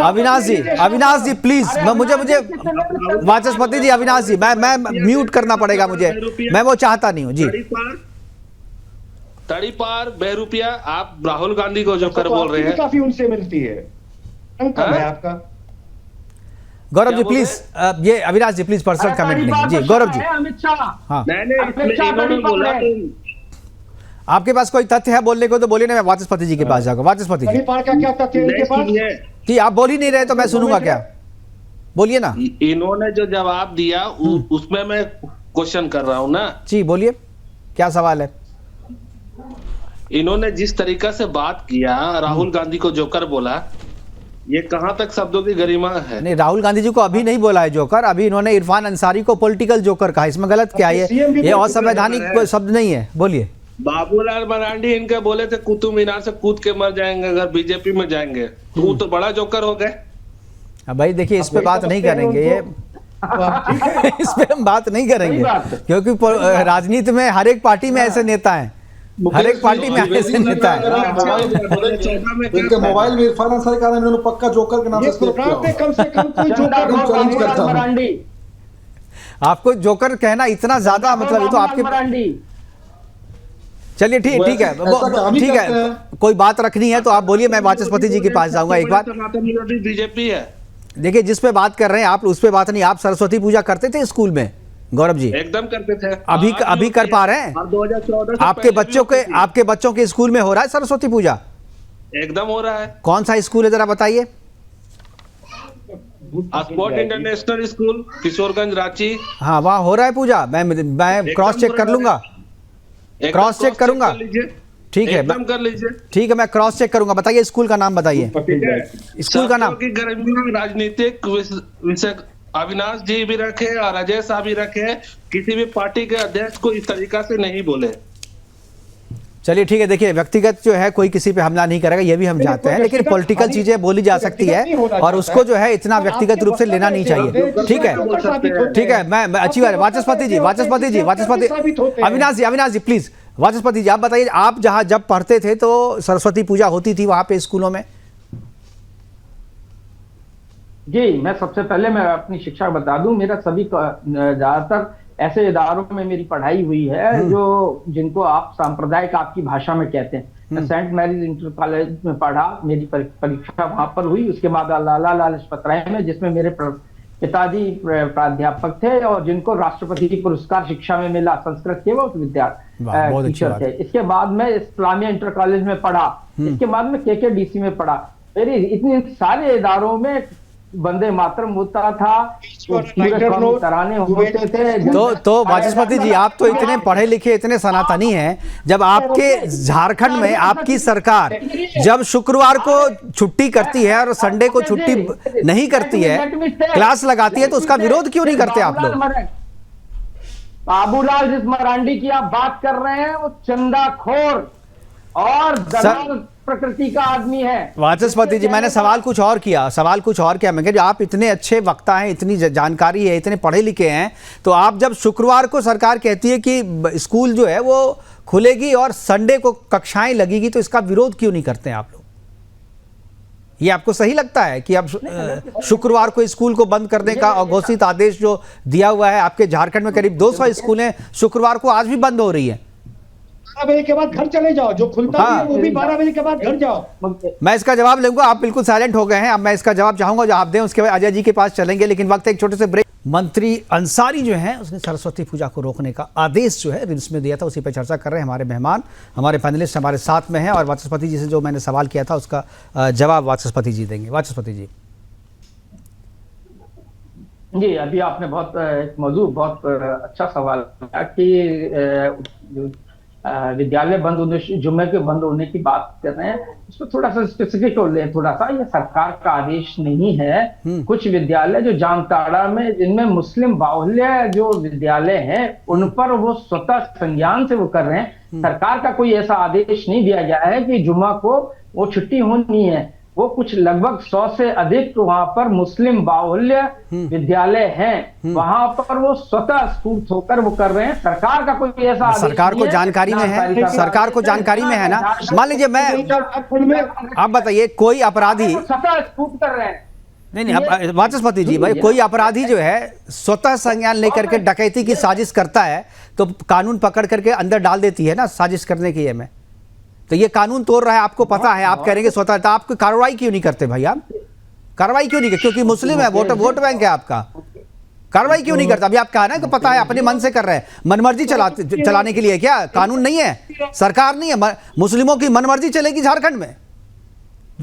अविनाश जी प्लीज, मुझे वाचस्पति जी, अविनाश जी मैं म्यूट करना पड़ेगा मुझे, मैं वो चाहता नहीं हूँ जी। तड़ी पार बेरुपया आप राहुल गांधी को जो कर बोल रहे हैं, काफी उनसे मिलती है आपका। गौरव जी प्लीज, ये Avinash ji please personal comment नहीं जी। गौरव जी, हाँ बोला आपके पास कोई तथ्य है बोलने को तो बोलिए ना, मैं वाचस्पति जी के पास जाऊंगा। वाचस्पति जी क्या तथ्य है इनके पास? कि आप बोल ही नहीं रहे तो मैं सुनूंगा क्या? बोलिए ना इन्होंने जो जवाब दिया उसमें मैं क्वेश्चन कर रहा हूं ना जी, बोलिए क्या सवाल है। इन्होंने जिस तरीका से बात किया, राहुल गांधी को जोकर बोला, ये कहां तक शब्दों की गरिमा है? नहीं, राहुल गांधी जी को अभी नहीं बोला है जोकर, अभी इन्होंने इरफान अंसारी को पॉलिटिकल जोकर कहा। इसमें गलत क्या है? ये असंवैधानिक शब्द नहीं है। बोलिए। बाबूलाल मरांडी इनके बोले थे कुतुब मीनार से कूद के मर जाएंगे अगर बीजेपी में जाएंगे, तो वो तो बड़ा जोकर हो गए। अब भाई देखिए, इस पे बात नहीं करेंगे, ये इस पे हम बात नहीं करेंगे, क्योंकि राजनीति में हर एक पार्टी में ऐसे नेता हैं, हर एक पार्टी में ऐसे नेता है। इनके मोबाइल में इरफान अंसारी का नाम इन्होंने पक्का जोकर के नाम से सेव किया। कम से कम कोई जोकर आपको जोकर कहना इतना ज्यादा, मतलब ये तो आपके, चलिए ठीक है, कोई बात रखनी है तो आप बोलिए, मैं वाचस्पति जी के पास जाऊंगा एक बार। बीजेपी है, देखिए जिस पे बात कर रहे हैं आप उस पे बात नहीं। आप सरस्वती पूजा करते थे स्कूल में गौरव जी? एकदम करते थे। अभी कर पा रहे हैं? 2014 आपके बच्चों के स्कूल में हो रहा है सरस्वती पूजा? एकदम हो रहा है। कौन सा स्कूल है जरा बताइए? Sport international school, Kishoreganj, Ranchi. हाँ, वहाँ हो रहा है पूजा। मैं क्रॉस चेक कर लूंगा, क्रॉस चेक करूंगा। ठीक है, एकदम कर लीजिए। ठीक है, मैं क्रॉस चेक करूंगा। बताइए स्कूल का नाम बताइए, स्कूल का नाम। राजनीतिक विषय अविनाश जी भी रखे और अजय साहब भी रखे, किसी भी पार्टी के अध्यक्ष को इस तरीका से नहीं बोले। चलिए ठीक है, देखिए व्यक्तिगत जो है कोई किसी पे हमला नहीं करेगा, ये भी हम जानते हैं, लेकिन पॉलिटिकल चीजें बोली जा सकती है और उसको जो है इतना व्यक्तिगत रूप से लेना नहीं चाहिए। ठीक है, मैं अच्छी बात है। वाचस्पति अविनाश जी प्लीज, वाचस्पति जी आप बताइए, आप जहां जब पढ़ते थे तो सरस्वती पूजा होती थी वहां पे स्कूलों में? जी, मैं सबसे पहले मैं अपनी शिक्षा बता दूं, मेरा सभी ज्यादातर ऐसे इदारों में मेरी पढ़ाई हुई है जो जिनको आप सांप्रदायिक आपकी भाषा में कहते हैं। मैं सेंट मैरीज इंटर कॉलेज में पढ़ा, मेरी परीक्षा वहां पर हुई। उसके बाद लाला लाजपत राय में, जिसमें मेरे पिताजी प्राध्यापक थे और जिनको राष्ट्रपति पुरस्कार शिक्षा में मिला, संस्कृत के वो विद्यार्थी टीचर थे। इसके बाद मैं इस्लामिया इंटर कॉलेज में पढ़ा, इसके बाद में KKDC में पढ़ा। मेरी इतने सारे इदारों में वंदे मातरम होता था, तराने होते थे। तो वाचस्पति जी आप तो इतने पढ़े लिखे, इतने सनातनी हैं, जब आपके झारखंड में आपकी सरकार जब शुक्रवार को छुट्टी करती है और संडे को छुट्टी नहीं करती है, क्लास लगाती है, तो उसका विरोध क्यों नहीं करते आप लोग? बाबूलाल जिस मरांडी की आप बात कर रहे हैं वो चंदाखोर और दलाल प्रकृति का आदमी है। वाचस्पति जी मैंने सवाल कुछ और किया। मैं कह आप इतने अच्छे वक्ता हैं, इतनी जानकारी है, इतने पढ़े लिखे हैं, तो आप जब शुक्रवार को सरकार कहती है कि स्कूल जो है वो खुलेगी और संडे को कक्षाएं लगेगी, तो इसका विरोध क्यों नहीं करते हैं आप लोग? ये आपको सही लगता है कि अब शुक्रवार को स्कूल को बंद करने का अघोषित आदेश जो दिया हुआ है? आपके झारखंड में करीब 200 स्कूलें शुक्रवार को आज भी बंद हो रही है। 12 बजे के बाद घर चले जाओ, जो खुलता है वो भी 12 बजे के बाद घर जाओ। मैं इसका जवाब लूंगा, आप बिल्कुल साइलेंट हो गए हैं। अब मैं इसका जवाब चाहूंगा जो आप दें, उसके बाद अजय जी के पास चलेंगे, लेकिन वक्त एक छोटे से ब्रेक। मंत्री अंसारी जो है उसने सरस्वती पूजा को रोकने का आदेश जो है रिम्स में दिया था, उसी पर चर्चा कर रहे हैं हमारे मेहमान, हमारे पैनलिस्ट हमारे साथ में हैं, और वाचस्पति जी से जो मैंने सवाल किया था उसका जवाब वाचस्पति जी देंगे। वाचस्पति जी जी, अभी आपने बहुत एक मौजूद बहुत अच्छा सवाल किया कि विद्यालय बंद होने, जुम्मे के बंद होने की बात कर रहे हैं। इसमें थोड़ा सा स्पेसिफिक हो ले, थोड़ा सा ये सरकार का आदेश नहीं है। कुछ विद्यालय जो जामताड़ा में, जिनमें मुस्लिम बाहुल्य जो विद्यालय हैं, उन पर वो स्वतः संज्ञान से वो कर रहे हैं। सरकार का कोई ऐसा आदेश नहीं दिया गया है कि जुम्मा को वो छुट्टी होनी है। वो कुछ लगभग 100 से अधिक वहां पर मुस्लिम बाहुल्य विद्यालय हैं, वहां पर वो स्वतः स्फूर्त होकर वो कर रहे हैं। सरकार का कोई ऐसा सरकार को जानकारी में है, सरकार को जानकारी में है ना। मान लीजिए मैं, आप बताइए कोई अपराधी स्वतः स्फूर्त कर रहे हैं। नहीं, वाचस्पति जी भाई, कोई अपराधी जो है स्वतः संज्ञान लेकर के डकैती की साजिश करता है तो कानून पकड़ करके अंदर डाल देती है ना साजिश करने की। में तो ये कानून तोड़ रहा है, आपको पता है, आप कहेंगे स्वतः, तो आप कार्रवाई क्यों नहीं करते भाई? आप कार्रवाई क्यों नहीं करते? क्योंकि मुस्लिम है, वोट बैंक है आपका, कार्रवाई क्यों नहीं करता? अभी आप कहा ना कि पता है, अपने मन से कर रहे हैं, मनमर्जी चलाने के लिए। क्या कानून नहीं है, सरकार नहीं है, मुस्लिमों की मनमर्जी चलेगी झारखंड में?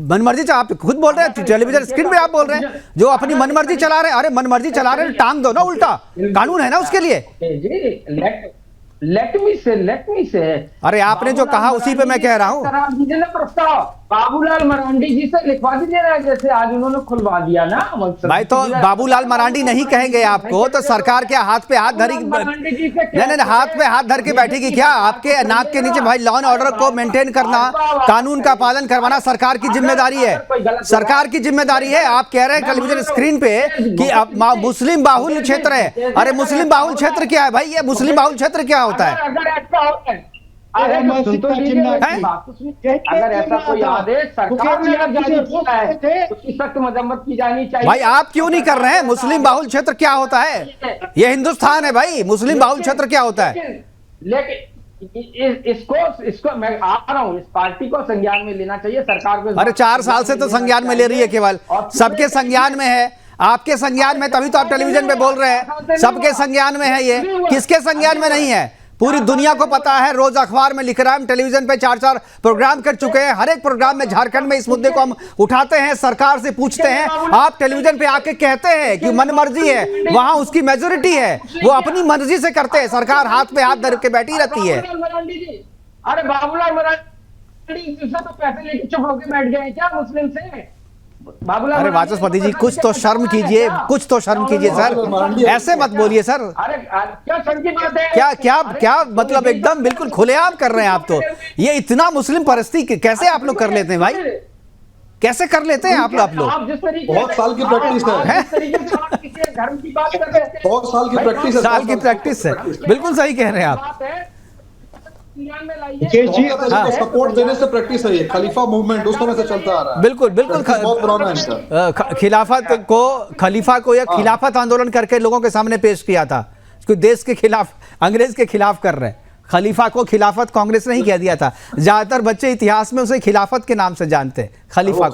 मनमर्जी आप खुद बोल रहे हैं, टेलीविजन स्क्रीन पे आप बोल रहे हैं जो अपनी मनमर्जी चला रहे हैं। अरे मनमर्जी चला रहे हैं, टांग दो ना, उल्टा कानून है ना उसके लिए। लेट मी से अरे आपने जो कहा उसी पे मैं कह रहा हूँ। प्रस्ताव बाबूलाल मरांडी जी से लिखवा दीजिए ना, जैसे आज उन्होंने खुलवा दिया ना। भाई तो बाबूलाल मरांडी नहीं कहेंगे आपको, तो सरकार के हाथ पे हाथ धरी, नहीं हाथ पे हाथ धर के बैठेगी क्या? आपके नाक के नीचे भाई लॉ एंड ऑर्डर को मेंटेन करना, कानून का पालन करवाना सरकार की जिम्मेदारी है, सरकार की जिम्मेदारी है। आप कह रहे हैं टेलीविजन स्क्रीन पे कि मुस्लिम बाहुल्य क्षेत्र है। अरे मुस्लिम बाहुल्य क्षेत्र क्या है भाई? ये मुस्लिम बाहुल्य क्षेत्र क्या होता है? अगर ऐसा होता है, अगर ऐसा कोई आदेश सरकार ने जारी किया है उसकी सख्त मजम्मत की जानी चाहिए। भाई आप क्यों नहीं कर रहे हैं? मुस्लिम बाहुल्य क्षेत्र क्या होता है? ये हिंदुस्तान है भाई, मुस्लिम बाहुल्य क्षेत्र क्या होता है? लेकिन इसको मैं आ रहा हूँ, इस पार्टी को संज्ञान में लेना चाहिए सरकार को। अरे 4 साल से तो संज्ञान में ले रही है, केवल सबके संज्ञान में है, आपके संज्ञान में, तभी तो आप टेलीविजन पे बोल रहे हैं सबके संज्ञान में है। ये किसके संज्ञान में नहीं है? पूरी दुनिया को पता है, रोज अखबार में लिख रहा है, हम टेलीविजन पे 4 प्रोग्राम कर चुके हैं। हर एक प्रोग्राम में झारखंड में इस मुद्दे को हम उठाते हैं, सरकार से पूछते हैं। आप टेलीविजन पे आके कहते हैं कि मनमर्जी है, वहां उसकी मेजोरिटी है, वो अपनी मर्जी से करते हैं, सरकार हाथ पे हाथ धर के बैठी रहती है। अरे बाबूलाल मरांडी तो पैसे लेके चुप होकर बैठ गए क्या मुस्लिम से? अरे वाचस्पति जी कुछ तो शर्म कीजिए, कुछ तो शर्म कीजिए सर, ऐसे मत बोलिए सर। अरे क्या शर्म की बात है? क्या क्या क्या मतलब एकदम बिल्कुल खुलेआम कर रहे हैं आप तो। ये इतना मुस्लिम परस्ती कैसे आप लोग कर लेते हैं भाई? कैसे कर लेते हैं आप लोग? बहुत साल की प्रैक्टिस है, धर्म की बात कर रहे हैं, बहुत साल की प्रैक्टिस है, साल की प्रैक्टिस है, बिल्कुल सही कह रहे हैं आप। सपोर्ट देने से प्रैक्टिस है, ये खलीफा मूवमेंट उस समय से चलता आ रहा है। बिल्कुल बिल्कुल बहुत पुराना है। खलीफा को या खिलाफत आंदोलन करके लोगों के सामने पेश किया था, कोई देश के खिलाफ, अंग्रेज के खिलाफ कर रहे हैं। खलीफा को खिलाफत कांग्रेस ने ही कह दिया था, ज्यादातर बच्चे इतिहास में उसे खिलाफत के नाम से जानते हैं। खलीफा,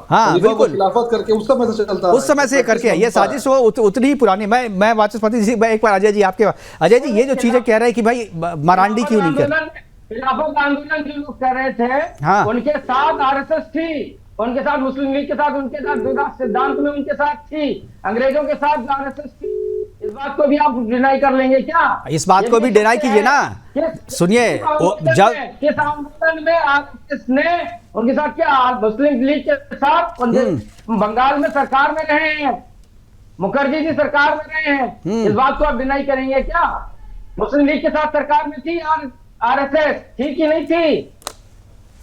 हाँ बिल्कुल, खिलाफत करके उस समय से चलता, उस समय से करके ये साजिश वो उतनी ही पुरानी। मैं वाचस्पति जी, मैं एक बार अजय जी आपके, अजय जी ये जो चीजें कह रहे हैं कि भाई मरांडी क्यों नहीं कर, खिलाफत आंदोलन जो लोग कर रहे थे, हाँ, उनके साथ आरएसएस थी, उनके साथ मुस्लिम लीग के साथ, उनके साथ विकास सिद्धांत में उनके साथ थी, अंग्रेजों के साथ आरएसएस थी। इस बात को भी आप डिनाई कर लेंगे क्या? इस बात को भी डिनाई कीजिए ना। सुनिए, जब किस आंदोलन में आरएसएस ने उनके साथ क्या, मुस्लिम लीग के साथ बंगाल में सरकार में रहे हैं, मुखर्जी जी सरकार में रहे हैं, इस बात को आप डिनाई करेंगे क्या? मुस्लिम लीग के साथ सरकार में थी आरएसएस, थी कि नहीं थी?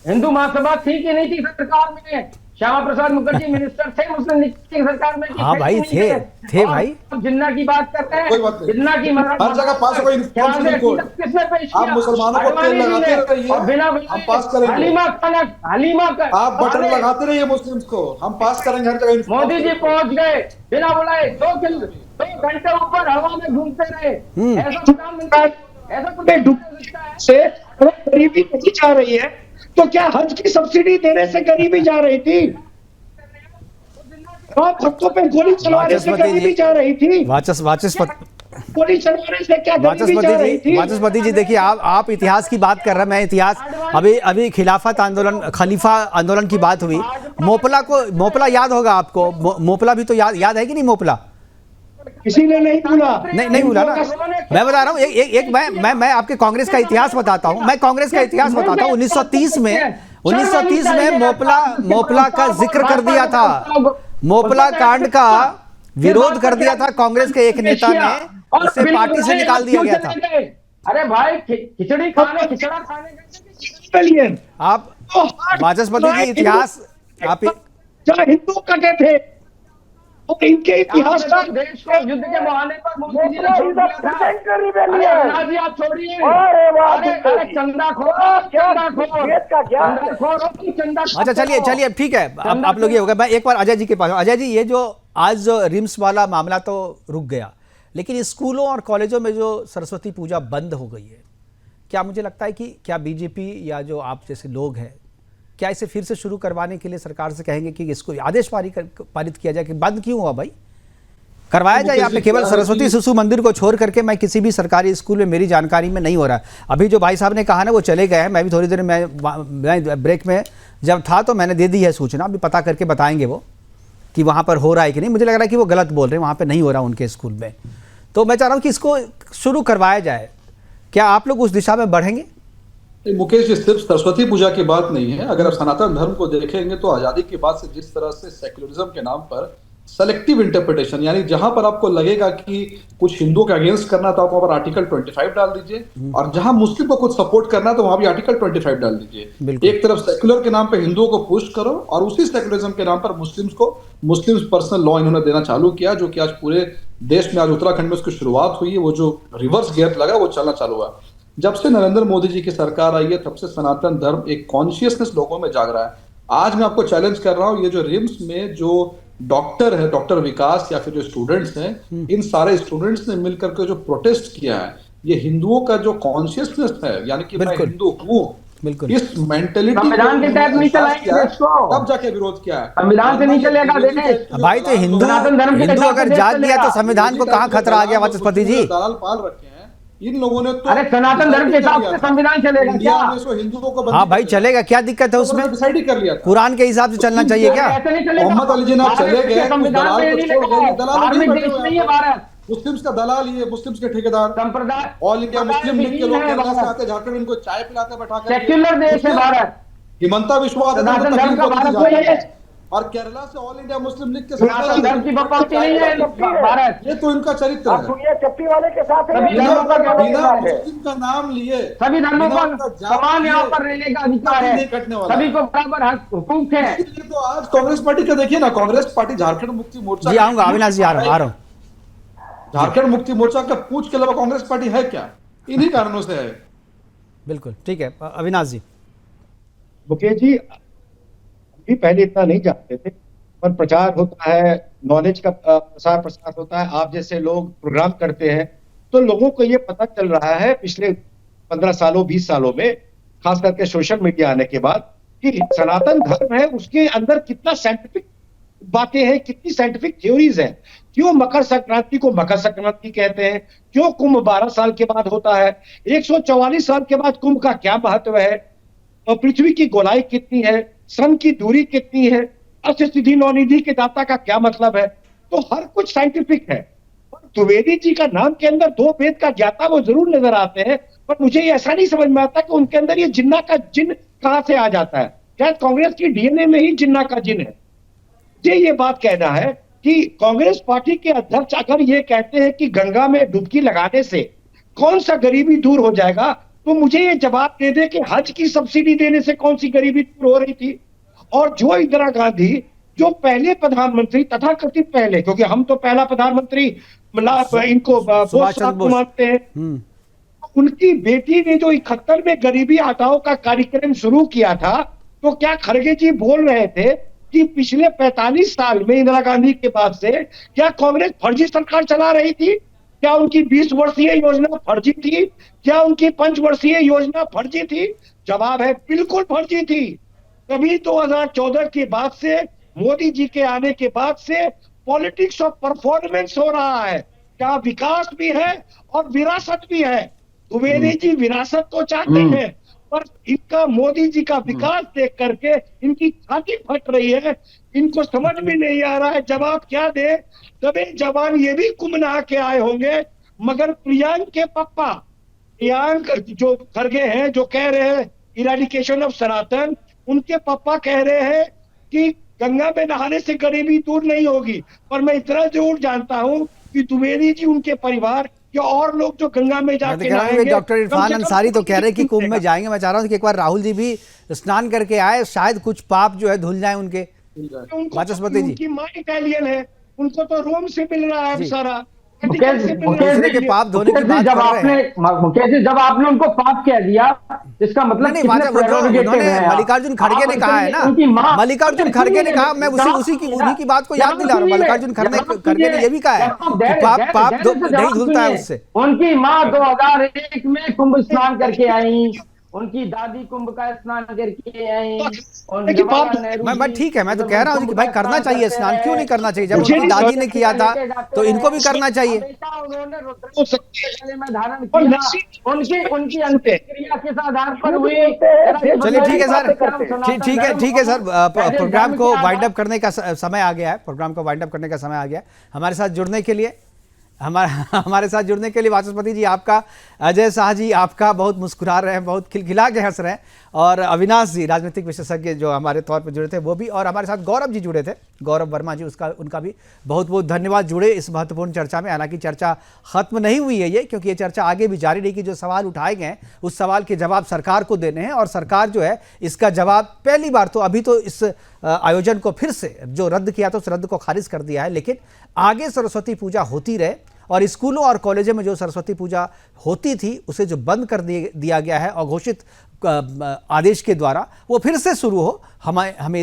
हिंदू महासभा थी कि नहीं थी सरकार में? श्यामा प्रसाद मुखर्जी मिनिस्टर थे मुस्लिम लीग की सरकार में? हाँ भाई थे भाई। जिन्ना की बात करते हैं, जिन्ना की हर जगह पास कोई किसने पेश किया? आप मुसलमानों को तेल लगाते रहिए, बिना हम पास करेंगे। हलीमा का आप बटन लगाते रहिए मुस्लिम्स को, हम पास करेंगे हर जगह। मोदी जी पहुंच गए बिना बुलाए, 2 घंटे ऊपर हवा में घूमते रहे। ऐसा से गरीबी नहीं जा रही है तो क्या हज की सब्सिडी देने से गरीबी जा रही थी? भक्तों पे गोली चलाने से गरीबी जा रही थी? गोली चलाने से क्या गरीबी जा रही थी? वाचस्पति जी देखिए, आप इतिहास की बात कर रहे हैं, मैं इतिहास, अभी खिलाफत आंदोलन, खलीफा आंदोलन की बात हुई। मोपला याद होगा आपको, मोपला भी तो याद है कि नहीं? मोपला किसी ने नहीं भूला, नहीं भूला ना। मैं बता रहा हूँ, मैं आपके कांग्रेस का इतिहास बताता हूँ, मैं कांग्रेस का इतिहास बताता हूँ। 1930 में मोपला का जिक्र कर दिया था, मोपला कांड का विरोध कर दिया था कांग्रेस के एक नेता ने, उसे पार्टी से निकाल दिया गया था। अरे भाई खिचड़ा खाने के लिए आप वाचस्पति जी इतिहास, आप हिंदू कटे थे और इनके इतिहास का देश को युद्ध के बहाने पर मोदी जी ने आप छोड़िए। अच्छा चलिए अब ठीक है, आप लोग ये हो गए। मैं एक बार अजय जी के पास, अजय जी ये जो आज रिम्स वाला मामला तो रुक गया, लेकिन स्कूलों और कॉलेजों में जो सरस्वती पूजा बंद हो गई है, क्या मुझे लगता है कि क्या बीजेपी या जो आप जैसे लोग हैं, क्या इसे फिर से शुरू करवाने के लिए सरकार से कहेंगे कि इसको आदेश पारित किया जाए कि बंद क्यों हुआ भाई? करवाया जाए यहाँ पे। केवल सरस्वती शिशु मंदिर को छोड़ करके मैं किसी भी सरकारी स्कूल में मेरी जानकारी में नहीं हो रहा। अभी जो भाई साहब ने कहा ना वो चले गए हैं, मैं भी थोड़ी देर मैं ब्रेक में जब था तो मैंने दे दी है सूचना, अभी पता करके बताएंगे वो कि वहाँ पर हो रहा है कि नहीं। मुझे लग रहा है कि वो गलत बोल रहे हैं, वहाँ पर नहीं हो रहा उनके स्कूल में। तो मैं चाह रहा हूँ कि इसको शुरू करवाया जाए। क्या आप लोग उस दिशा में बढ़ेंगे? मुकेश जी, सिर्फ सरस्वती पूजा की बात नहीं है। अगर आप सनातन धर्म को देखेंगे तो आजादी के बाद से जिस तरह से सेक्युलरिज्म के नाम पर सेलेक्टिव इंटरप्रिटेशन, यानी जहां पर आपको लगेगा कि कुछ हिंदुओं के अगेंस्ट करना तो आप वहां पर आर्टिकल 25 डाल दीजिए, और जहां मुस्लिम को कुछ सपोर्ट करना तो वहां भी आर्टिकल 25 डाल दीजिए। एक तरफ सेक्युलर के नाम पर हिंदुओं को पुश करो और उसी सेक्युलरिज्म के नाम पर मुस्लिम्स पर्सनल लॉ इन्होंने देना चालू किया, जो कि आज पूरे देश में, आज उत्तराखंड में उसकी शुरुआत हुई है। वो जो रिवर्स गियर लगा वो चलना चालू हुआ। जब से नरेंद्र मोदी जी की सरकार आई है तब से सनातन धर्म एक कॉन्शियसनेस लोगों में जाग रहा है। आज मैं आपको चैलेंज कर रहा हूं, ये जो रिम्स में जो डॉक्टर है, डॉक्टर विकास या फिर जो स्टूडेंट्स हैं, इन सारे स्टूडेंट्स ने मिलकर के जो प्रोटेस्ट किया है, ये हिंदुओं का जो कॉन्शियसनेस है, यानी कि मैं हिंदू हूँ, इस मेंटेलिटी संविधान के तहत नहीं चलाएंगे इसको, तब जाके विरोध किया है। संविधान से नहीं चलेगा देश भाई। तो हिंदू अगर जाग गया तो संविधान को कहाँ खतरा आ गया वाचस्पति जी? दलाल पाल रखे हैं इन लोगों ने तो। अरे सनातन धर्म के हिसाब से संविधान चलेगा क्या? हिंदुओं को हाँ भाई चलेगा, क्या दिक्कत है उसमें? डिसाइड ही कर लिया था। कुरान के हिसाब से चलना चाहिए क्या? मोहम्मद अली जिन्ना चले गए, भारत मुस्लिम्स का दलाल, ये मुस्लिम्स के ठेकेदार, संप्रदाय, ऑल इंडिया मुस्लिम लीग के लोग केरला से आते, झारखंड इनको चाय पिलाते बैठा कर। सेक्युलर देश है भारत, हिमंता विश्वा सनातन धर्म का भारत और केरला से ऑल इंडिया मुस्लिम लीग के सनातन धर्म की बकवास नहीं है भारत। ये तो इनका चरित्र है। चप्पी वाले के साथ बिना मुस्लिम का नाम लिए सभी धर्मों पर समान यहाँ पर रहने का अधिकार है, सभी को बराबर हक हुकूक है। तो आज कांग्रेस पार्टी का देखिए ना, कांग्रेस पार्टी झारखंड मुक्ति मोर्चा, जी आऊंगा अविनाश जी, आ रहा हूँ। झारखंड मुक्ति मोर्चा का पूछ के अलावा कांग्रेस पार्टी है क्या? इन्हीं कारणों से है। बिल्कुल ठीक है अविनाश जी। मुकेश जी, भी पहले इतना नहीं जानते थे, पर प्रचार होता है, नॉलेज का प्रसार प्रसार होता है, आप जैसे लोग प्रोग्राम करते हैं तो लोगों को ये पता चल रहा है पिछले 15 सालों 20 सालों में, खास करके सोशल मीडिया आने के बाद, कि सनातन धर्म है उसके अंदर कितना साइंटिफिक बातें हैं, कितनी साइंटिफिक थ्योरीज हैं। क्यों मकर संक्रांति को मकर संक्रांति कहते हैं, क्यों कुंभ 12 साल के बाद होता है, 144 साल के बाद कुंभ का क्या महत्व है, और पृथ्वी की गोलाई कितनी है, सन की दूरी कितनी है, अष्टसिद्धि नौनिधि के दाता का क्या मतलब है। तो हर कुछ साइंटिफिक है। द्विवेदी जी का नाम के अंदर 2 वेद का ज्ञाता वो जरूर नजर आते हैं, पर मुझे ऐसा नहीं समझ में आता कि उनके अंदर ये जिन्ना का जिन कहां से आ जाता है। क्या कांग्रेस की डीएनए में ही जिन्ना का जिन है? मुझे ये बात कहना है कि कांग्रेस पार्टी के अध्यक्ष अगर ये कहते हैं कि गंगा में डुबकी लगाने से कौन सा गरीबी दूर हो जाएगा, तो मुझे ये जवाब दे दे कि हज की सब्सिडी देने से कौन सी गरीबी दूर हो रही थी। और जो इंदिरा गांधी, जो पहले प्रधानमंत्री तथाकथित पहले, क्योंकि हम तो पहला प्रधानमंत्री इनको बोस साहब को मानते हैं, उनकी बेटी ने जो 71 में गरीबी हटाओ का कार्यक्रम शुरू किया था, तो क्या खड़गे जी बोल रहे थे कि पिछले 45 साल में इंदिरा गांधी के बाद से क्या कांग्रेस फर्जी सरकार चला रही थी? क्या उनकी 20 वर्षीय योजना फर्जी थी? क्या उनकी 5 वर्षीय योजना फर्जी थी? जवाब है बिल्कुल फर्जी थी। तभी 2014 के बाद से, मोदी जी के आने के बाद से पॉलिटिक्स ऑफ परफॉर्मेंस हो रहा है। क्या विकास भी है और विरासत भी है। द्विवेदी जी विरासत तो चाहते हैं, पर इनका मोदी जी का विकास देख करके इनकी छाती फट रही है। इनको समझ में नहीं आ रहा है जवाब क्या दे। तबे जवान ये भी कुंभ नहा के आए होंगे, मगर प्रियांक के पापा, प्रियांक जो खड़गे हैं, जो कह रहे हैं इरेडिकेशन ऑफ सनातन, उनके पापा कह रहे हैं कि गंगा में नहाने से गरीबी दूर नहीं होगी। पर मैं इतना जरूर जानता हूं कि द्विवेदी जी, उनके परिवार या और लोग जो गंगा में जाके नहाएंगे, डॉक्टर इरफान अंसारी तो कह रहे हैं कि कुंभ में जाएंगे। मैं चाह रहा हूं कि एक बार राहुल जी भी स्नान करके आए, शायद कुछ पाप जो है धुल जाए उनके। वाचस्पति जी, उनकी माँ इटालियन है, उनको तो रोम से मिल रहा है सारा। मुकेश के पाप धोने की बात जब आपने मुकेश जी, जब आपने उनको पाप कह दिया, इसका मतलब मल्लिकार्जुन खड़गे ने कहा है ना, मल्लिकार्जुन खड़गे ने कहा, मैं उन्हीं की बात को याद दिला रहा हूँ। मल्लिकार्जुन खड़गे ने ये भी कहा है कि पाप नहीं धुलता है उससे। उनकी माँ 2001 में कुंभ स्नान करके आई, उनकी दादी कुंभ का स्नान करके आई। और देखिए, बात- जवाहरलाल नेहरू मैं जी ठीक है, मैं तो कह रहा हूँ कि कुंभ भाई का करना चाहिए करते स्नान, क्यों रहे। नहीं करना चाहिए? जब मुझे उनकी नहीं दादी ने किया था तो इनको भी करना चाहिए। हमेशा उन्होंने रुद्राक्ष हो सकती है। गले में धारण और किया। निश्चित- उनकी अंत्यक्रिया किस आधार पर हुई? चलिए ठीक है सर, ठीक है, ठीक है सर, प्रोग्राम को वाइंड अप करने का समय आ गया है। प्रोग्राम को वाइंड अप करने का समय आ गया है। हमारे साथ जुड़ने के लिए हमारे साथ जुड़ने के लिए वाचस्पति जी आपका, अजय शाह जी आपका, बहुत मुस्कुरा रहे हैं, बहुत खिलखिला के हंस रहे हैं, और अविनाश जी राजनीतिक विशेषज्ञ जो हमारे तौर पर जुड़े थे वो भी, और हमारे साथ गौरव जी जुड़े थे, गौरव वर्मा जी, उनका भी बहुत बहुत धन्यवाद जुड़े इस महत्वपूर्ण चर्चा में। हालांकि चर्चा खत्म नहीं हुई है ये, क्योंकि ये चर्चा आगे भी जारी रहेगी। जो सवाल उठाए गए हैं उस सवाल के जवाब सरकार को देने हैं, और सरकार जो है इसका जवाब, पहली बार तो अभी तो इस आयोजन को फिर से जो रद्द किया था उस रद्द को खारिज कर दिया है, लेकिन आगे सरस्वती पूजा होती रहे, और स्कूलों और कॉलेजों में जो सरस्वती पूजा होती थी उसे जो बंद कर दिया गया है अघोषित आदेश के द्वारा, वो फिर से शुरू हो। हमें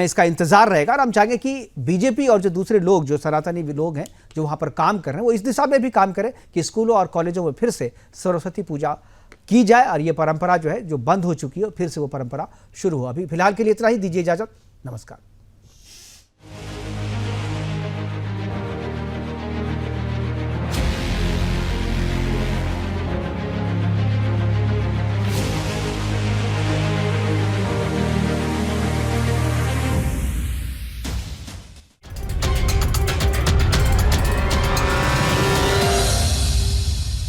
इसका इंतजार रहेगा, और हम चाहेंगे कि बीजेपी और जो दूसरे लोग, जो सनातनी लोग हैं जो वहाँ पर काम कर रहे हैं, वो इस दिशा में भी काम करें कि स्कूलों और कॉलेजों में फिर से सरस्वती पूजा की जाए, और ये परंपरा जो है जो बंद हो चुकी है फिर से वो परंपरा शुरू हो। अभी फिलहाल के लिए इतना ही, दीजिए इजाजत, नमस्कार।